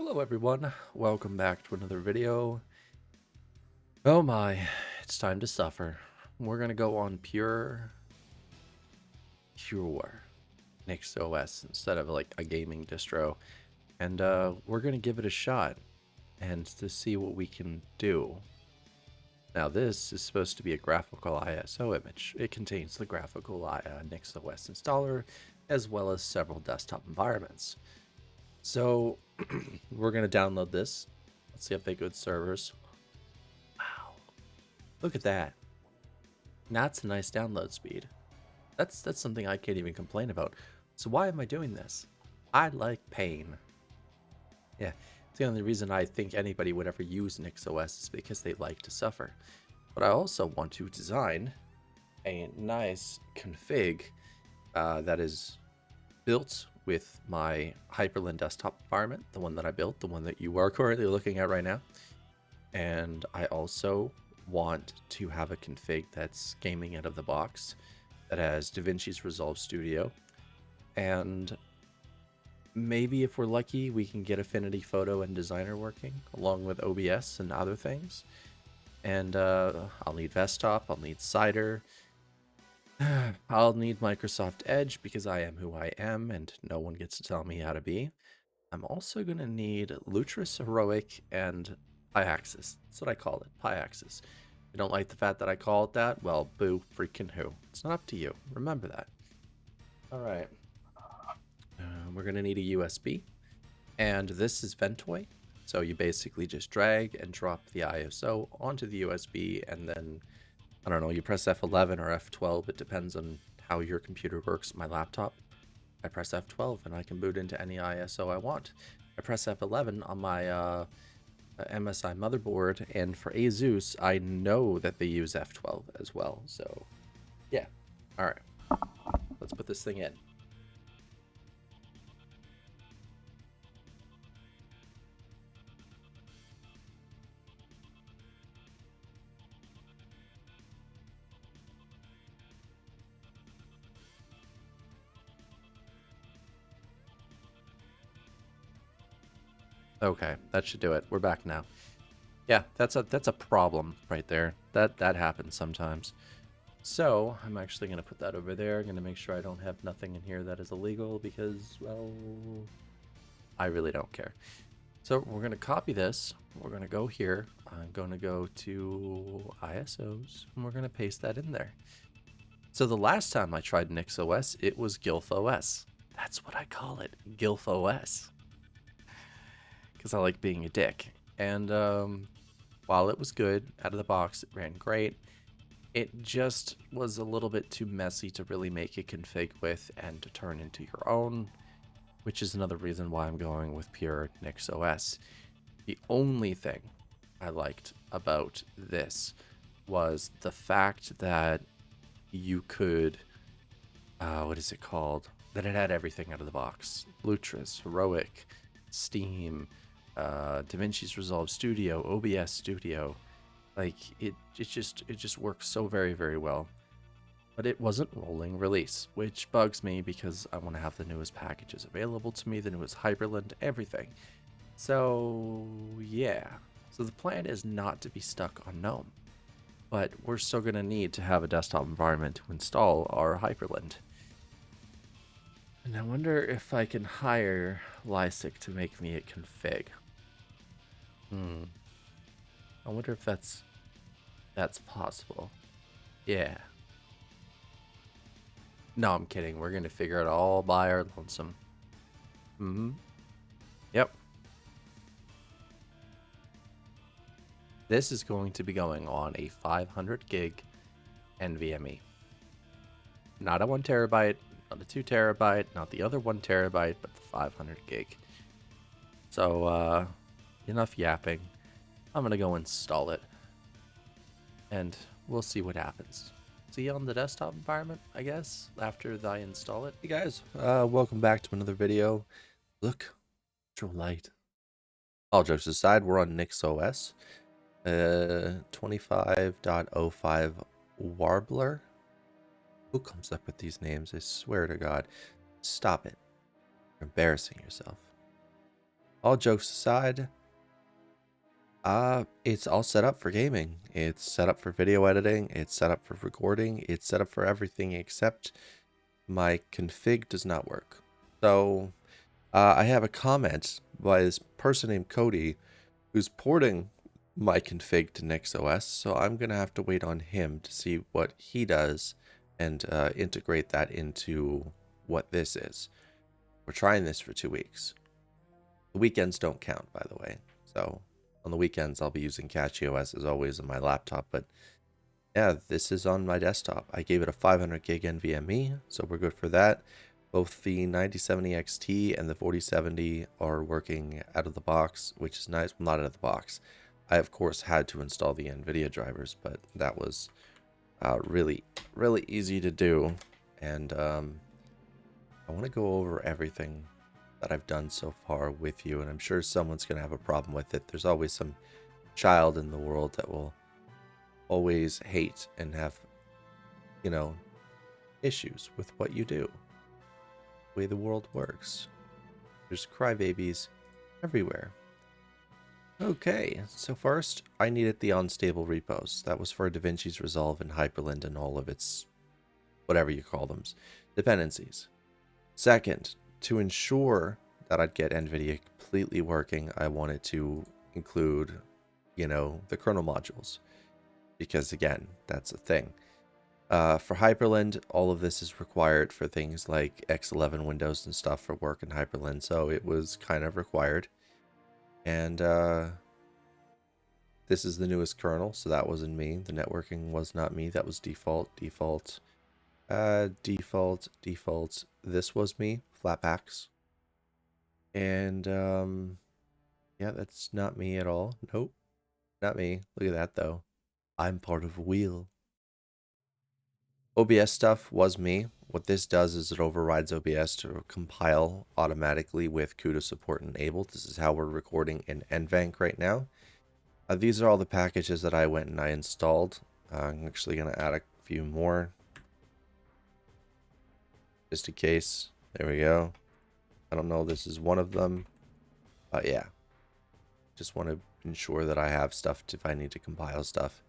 Hello everyone, welcome back to another video. Oh my, it's time to suffer. We're gonna go on pure NixOS instead of like a gaming distro. And we're gonna give it a shot and to see what we can do. Now this is supposed to be a graphical ISO image. It contains the graphical NixOS installer as well as several desktop environments. So we're going to download this. Let's see if they good servers. Wow. Look at that. That's a nice download speed. That's something I can't even complain about. So why am I doing this? I like pain. Yeah, the only reason I think anybody would ever use NixOS is because they like to suffer. But I also want to design a nice config that is built with my Hyperland desktop environment, the one that I built, the one that you are currently looking at right now. And I also want to have a config that's gaming out of the box, that has DaVinci's Resolve Studio. And maybe if we're lucky, we can get Affinity Photo and Designer working, along with OBS and other things. And I'll need Desktop, I'll need Cider, I'll need Microsoft Edge because I am who I am and no one gets to tell me how to be. I'm also going to need Lutris Heroic and Pyaxis. That's what I call it, Pyaxis. You don't like the fact that I call it that? Well, boo freaking who. It's not up to you. Remember that. All right. We're going to need a USB. And this is Ventoy. So you basically just drag and drop the ISO onto the USB and then I don't know, you press F11 or F12. It depends on how your computer works. My laptop, I press F12 and I can boot into any ISO I want. I press F11 on my MSI motherboard, and for Asus, I know that they use F12 as well. So, yeah. All right. Let's put this thing in. Okay, that should do it. We're back now. Yeah, that's a problem right there. That happens sometimes. So I'm actually gonna put that over there. I'm gonna make sure I don't have nothing in here that is illegal because, well, I really don't care. So we're gonna copy this. We're gonna go here. I'm gonna go to ISOs and we're gonna paste that in there. So the last time I tried NixOS, it was GilfOS. That's what I call it, GilfOS. Because I like being a dick. And while it was good, out of the box, it ran great. It just was a little bit too messy to really make a config with and to turn into your own, which is another reason why I'm going with pure NixOS. The only thing I liked about this was the fact that you could, what is it called? That it had everything out of the box. Lutris, Heroic, Steam, DaVinci's Resolve Studio, OBS Studio. Like it just works so very, very well. But it wasn't rolling release, which bugs me because I want to have the newest packages available to me, the newest Hyperland, everything. So yeah. So the plan is not to be stuck on Gnome, but we're still going to need to have a desktop environment to install our Hyperland. And I wonder if I can hire Lysic to make me a config. I wonder if that's possible. Yeah. No, I'm kidding. We're going to figure it all by our lonesome. Yep. This is going to be going on a 500 gig NVMe. Not a 1 terabyte, not a 2 terabyte, not the other 1 terabyte, but the 500 gig. So, enough yapping. I'm going to go install it. And we'll see what happens. See you on the desktop environment, I guess, after I install it. Hey guys, welcome back to another video. Look, ultra light. All jokes aside, we're on NixOS 25.5 Warbler. Who comes up with these names? I swear to God. Stop it. You're embarrassing yourself. all jokes aside, it's all set up for gaming. It's set up for video editing. It's set up for recording. It's set up for everything except my config does not work. So I have a comment by this person named Cody who's porting my config to NixOS. So I'm going to have to wait on him to see what he does and integrate that into what this is. We're trying this for 2 weeks. The weekends don't count, by the way. So on the weekends, I'll be using CachyOS as always on my laptop. But yeah, this is on my desktop. I gave it a 500 gig NVMe, so we're good for that. Both the 9070 XT and the 4070 are working out of the box, which is nice. Well, not out of the box. I, of course, had to install the NVIDIA drivers, but that was really, really easy to do. And I want to go over everything that I've done so far with you, and I'm sure someone's going to have a problem with it. There's always some child in the world that will always hate and have, you know, issues with what you do, the way the world works. There's crybabies everywhere. Okay, so first, I needed the unstable repos. That was for DaVinci's Resolve and Hyperland and all of its, whatever you call them, dependencies. Second, to ensure that I'd get NVIDIA completely working, I wanted to include, the kernel modules. Because again, that's a thing. For Hyperland, all of this is required for things like X11 Windows and stuff for work in Hyperland, so it was kind of required. And this is the newest kernel, so that wasn't me. The networking was not me. That was default. This was me, Flatpaks. And yeah, that's not me at all. Nope, not me. Look at that though. I'm part of a wheel. OBS stuff was me. What this does is it overrides OBS to compile automatically with CUDA support enabled. This is how we're recording in NVENC right now. These are all the packages that I went and I installed. I'm actually going to add a few more, just in case. There we go. I don't know, this is one of them. Yeah. Just want to ensure that I have stuff if I need to compile stuff.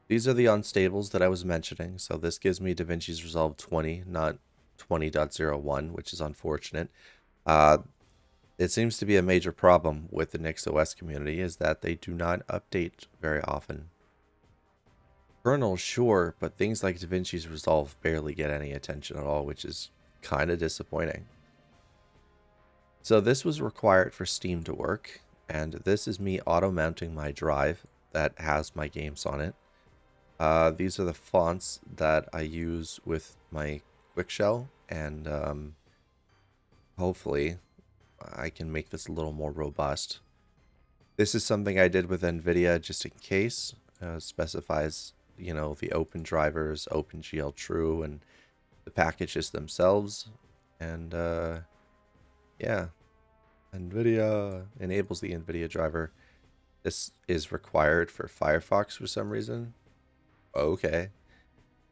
These are the unstables that I was mentioning. So this gives me DaVinci's Resolve 20, not 20.01, which is unfortunate. It seems to be a major problem with the NixOS community is that they do not update very often. Kernel, sure, but things like DaVinci's Resolve barely get any attention at all, which is kind of disappointing. So this was required for Steam to work, and this is me auto-mounting my drive that has my games on it. These are the fonts that I use with my QuickShell, and hopefully I can make this a little more robust. This is something I did with NVIDIA just in case. Specifies, the open drivers, OpenGL True, and the packages themselves. And yeah, NVIDIA enables the NVIDIA driver. This is required for Firefox for some reason. Okay.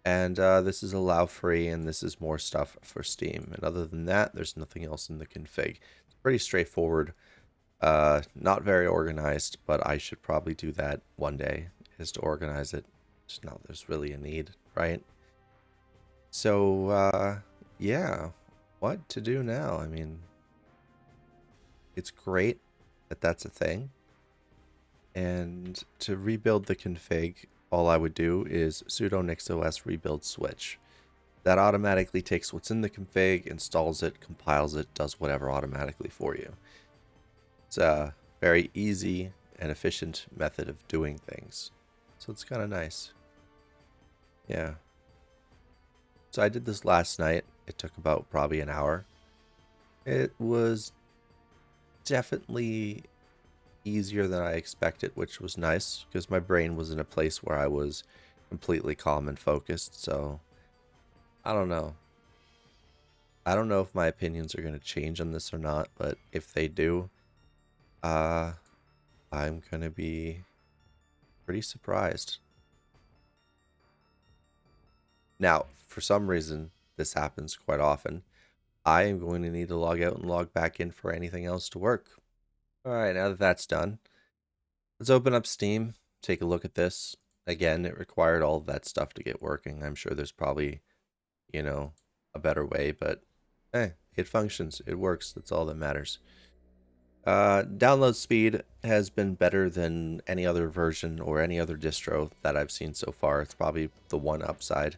And this is allow free, and this is more stuff for Steam. And other than that, there's nothing else in the config. It's pretty straightforward. Not very organized, but I should probably do that one day, is to organize it. Just not there's really a need, right? So, yeah. What to do now? I mean, it's great that that's a thing. And to rebuild the config, all I would do is sudo nixos rebuild switch. That automatically takes what's in the config, installs it, compiles it, does whatever automatically for you. It's a very easy and efficient method of doing things. So it's kind of nice. Yeah. So I did this last night. It took about probably an hour. It was definitely easier than I expected, which was nice because my brain was in a place where I was completely calm and focused. So I don't know. I don't know if my opinions are going to change on this or not, but if they do, I'm going to be pretty surprised. Now, for some reason, this happens quite often. I am going to need to log out and log back in for anything else to work. All right, now that that's done, let's open up Steam, take a look at this. Again, it required all of that stuff to get working. I'm sure there's probably, you know, a better way, but hey, it functions. It works. That's all that matters. Download speed has been better than any other version or any other distro that I've seen so far. It's probably the one upside.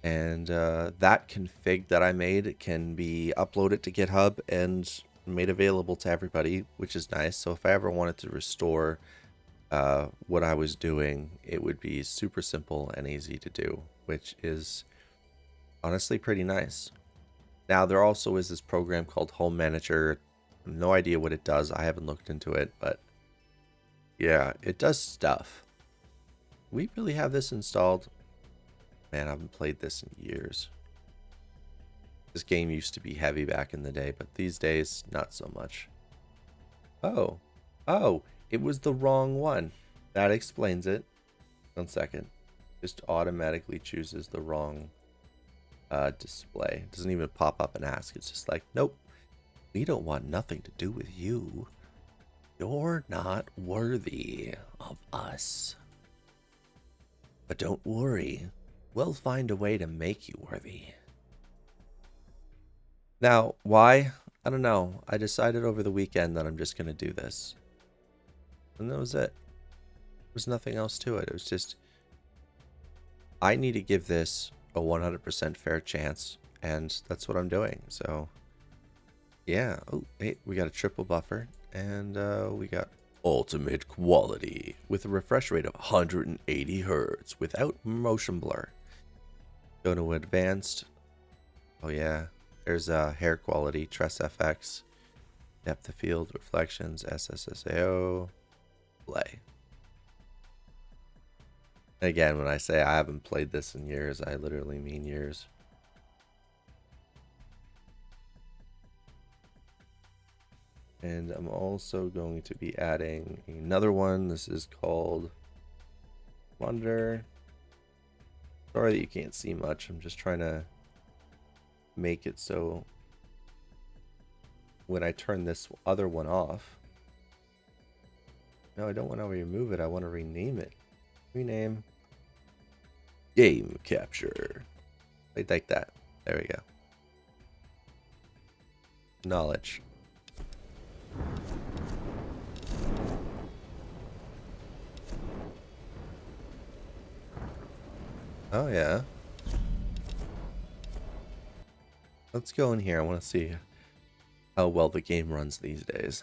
And that config that I made can be uploaded to GitHub and made available to everybody, which is nice. So if I ever wanted to restore what I was doing, it would be super simple and easy to do, which is honestly pretty nice. Now, there also is this program called Home Manager. No idea what it does. I haven't looked into it, but yeah, it does stuff. We really have this installed. Man, I haven't played this in years. This game used to be heavy back in the day, but these days, not so much. Oh, it was the wrong one. That explains it. 1 second. Just automatically chooses the wrong display. It doesn't even pop up and ask. It's just like, nope, we don't want nothing to do with you. You're not worthy of us. But don't worry, we'll find a way to make you worthy. Now, why? I don't know. I decided over the weekend that I'm just going to do this. And that was it. There was nothing else to it. It was just, I need to give this a 100% fair chance. And that's what I'm doing. So, yeah. Oh, hey, we got a triple buffer. And we got ultimate quality with a refresh rate of 180 Hertz without motion blur. Go to advanced. Oh, yeah. There's hair quality, Tress FX, depth of field, reflections, SSSAO, play. Again, when I say I haven't played this in years, I literally mean years. And I'm also going to be adding another one. This is called Monitor. Sorry that you can't see much. I'm just trying to make it so when I turn this other one off. No, I don't want to remove it. I want to rename it. Rename. Game capture. Like that. There we go. Knowledge. Oh, yeah. Let's go in here. I want to see how well the game runs these days.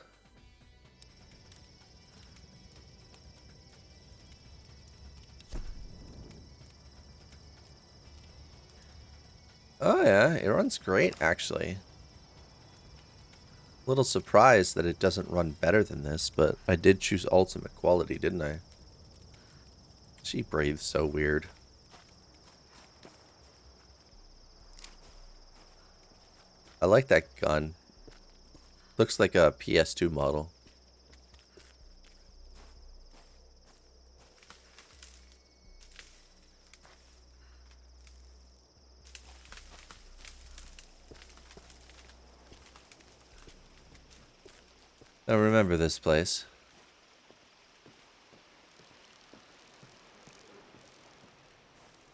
Oh, yeah. It runs great, actually. A little surprised that it doesn't run better than this, but I did choose ultimate quality, didn't I? She breathes so weird. I like that gun. Looks like a PS2 model. I remember this place.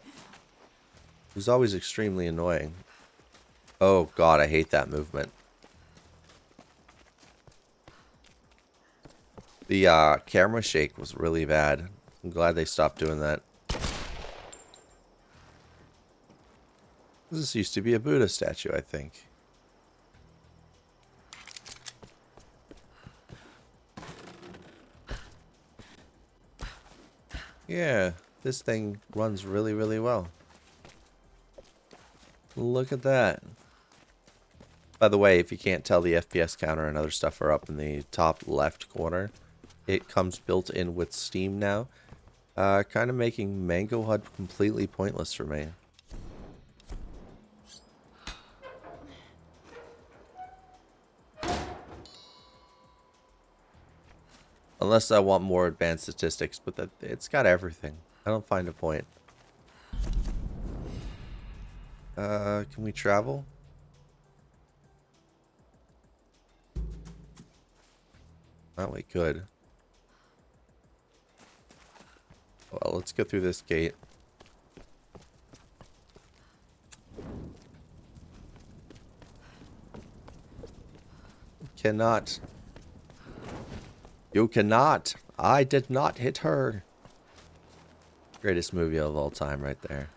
It was always extremely annoying. Oh god, I hate that movement. The camera shake was really bad. I'm glad they stopped doing that. This used to be a Buddha statue, I think. Yeah, this thing runs really, really well. Look at that. By the way, if you can't tell, the FPS counter and other stuff are up in the top left corner. It comes built in with Steam now. Kind of making Mango HUD completely pointless for me. Unless I want more advanced statistics, but it's got everything. I don't find a point. Can we travel? Oh, we could. Well, let's go through this gate. Cannot. You cannot. I did not hit her. Greatest movie of all time right there.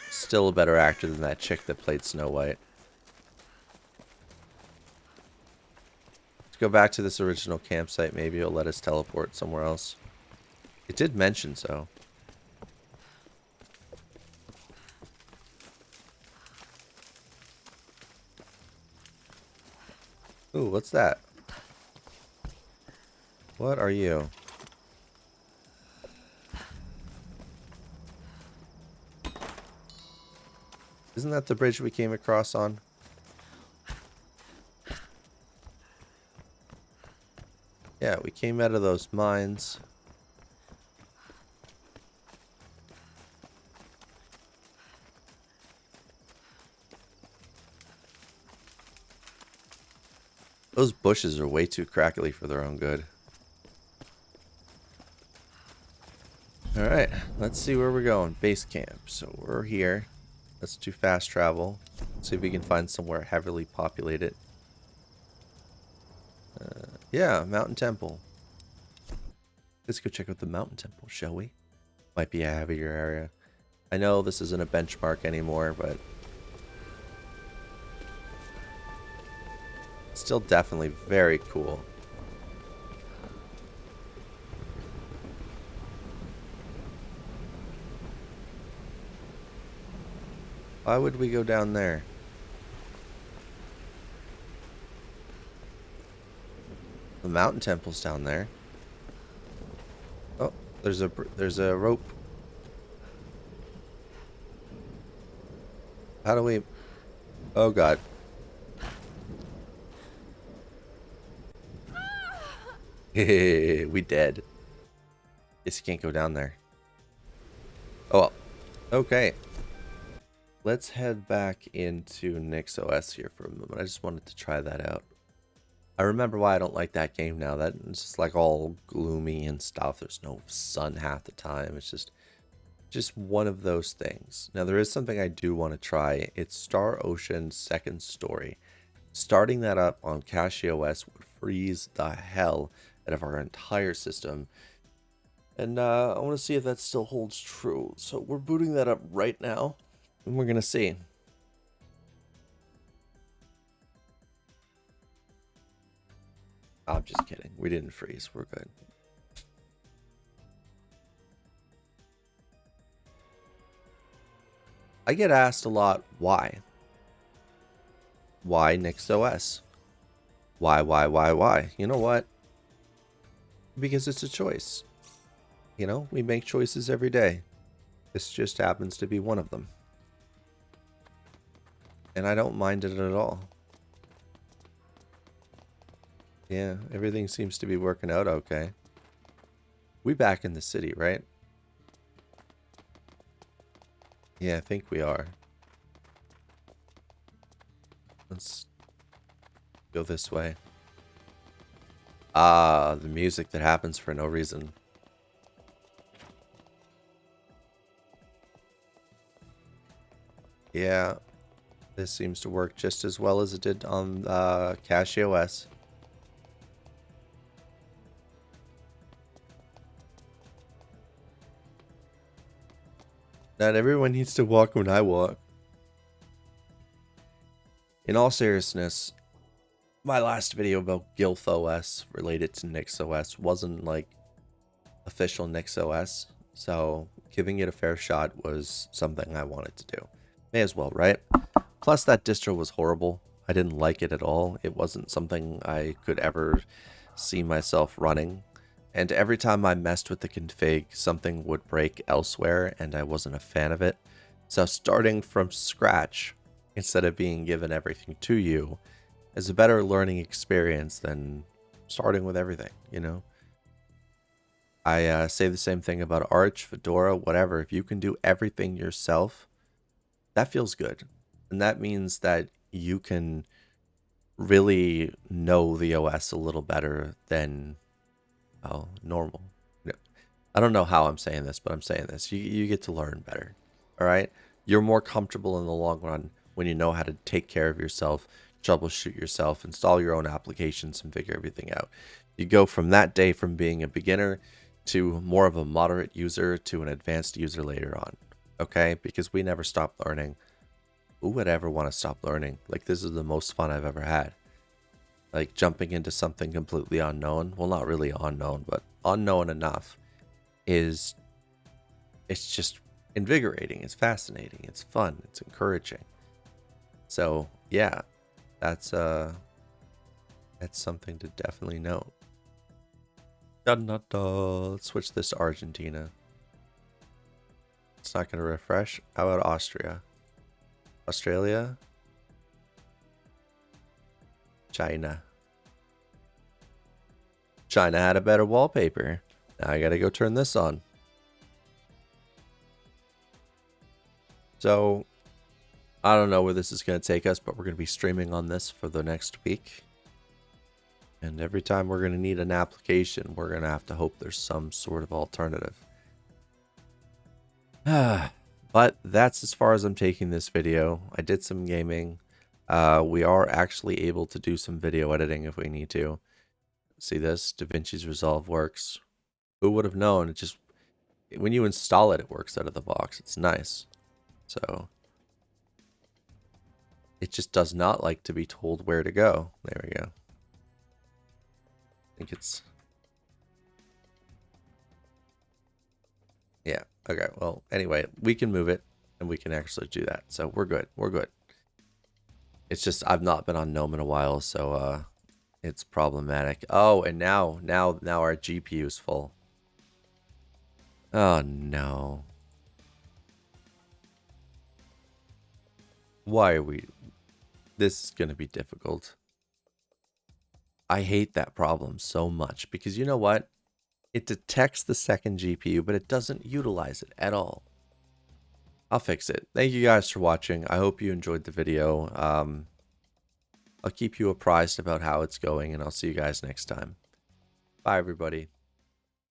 Still a better actor than that chick that played Snow White. Let's go back to this original campsite. Maybe it'll let us teleport somewhere else. It did mention so. Ooh, what's that? What are you? Isn't that the bridge we came across on? Yeah, we came out of those mines. Those bushes are way too crackly for their own good. Alright, let's see where we're going. Base camp. So we're here. Let's do fast travel. See if we can find somewhere heavily populated. Yeah, Mountain Temple. Let's go check out the Mountain Temple, shall we? Might be a heavier area. I know this isn't a benchmark anymore, but still definitely very cool. Why would we go down there? The Mountain Temple's down there. Oh, there's a rope. How do we... Oh, God. We dead. Guess you can't go down there. Oh, well. Okay. Let's head back into NixOS here for a moment. I just wanted to try that out. I remember why I don't like that game now. That it's just like all gloomy and stuff. There's no sun half the time. It's just one of those things. Now there is something I do want to try. It's Star Ocean Second Story. Starting that up on CachyOS would freeze the hell out of our entire system. And I want to see if that still holds true. So we're booting that up right now. And we're going to see. I'm just kidding. We didn't freeze. We're good. I get asked a lot, why? Why NixOS? Why? You know what? Because it's a choice. You know, we make choices every day. This just happens to be one of them. And I don't mind it at all. Yeah, everything seems to be working out okay. We back in the city, right? Yeah, I think we are. Let's go this way. Ah, the music that happens for no reason. Yeah, this seems to work just as well as it did on CachyOS. Not everyone needs to walk when I walk. In all seriousness, my last video about GilfOS related to NixOS wasn't like official NixOS, so giving it a fair shot was something I wanted to do. May as well, right? Plus that distro was horrible. I didn't like it at all. It wasn't something I could ever see myself running. And every time I messed with the config, something would break elsewhere, and I wasn't a fan of it. So starting from scratch, instead of being given everything to you, is a better learning experience than starting with everything, you know? I say the same thing about Arch, Fedora, whatever. If you can do everything yourself, that feels good. And that means that you can really know the OS a little better than normal. No, I don't know how I'm saying this, but I'm saying this. You get to learn better. All right? You're more comfortable in the long run when you know how to take care of yourself, troubleshoot yourself, install your own applications, and figure everything out. You go from that day from being a beginner to more of a moderate user to an advanced user later on. Okay? Because we never stop learning. Who would ever want to stop learning? Like, this is the most fun I've ever had. Like, jumping into something completely unknown. Well, not really unknown, but unknown enough it's just invigorating. It's fascinating. It's fun. It's encouraging. So yeah, that's something to definitely note. Let's switch this to Argentina. It's not going to refresh. How about Austria? Australia? China. China had a better wallpaper. Now I gotta go turn this on. So, I don't know where this is going to take us, but we're going to be streaming on this for the next week. And every time we're going to need an application, we're going to have to hope there's some sort of alternative. But that's as far as I'm taking this video. I did some gaming. We are actually able to do some video editing if we need to. See this? DaVinci's Resolve works. Who would have known? It just, when you install it, it works out of the box. It's nice. So it just does not like to be told where to go. There we go. I think it's... Yeah, okay. Well, anyway, we can move it, and we can actually do that. So we're good. We're good. It's just I've not been on Gnome in a while, so it's problematic. Oh, and now our GPU is full. Oh, no. Why are we... This is going to be difficult. I hate that problem so much because you know what? It detects the second GPU, but it doesn't utilize it at all. I'll fix it. Thank you guys for watching. I hope you enjoyed the video. I'll keep you apprised about how it's going, and I'll see you guys next time. Bye, everybody.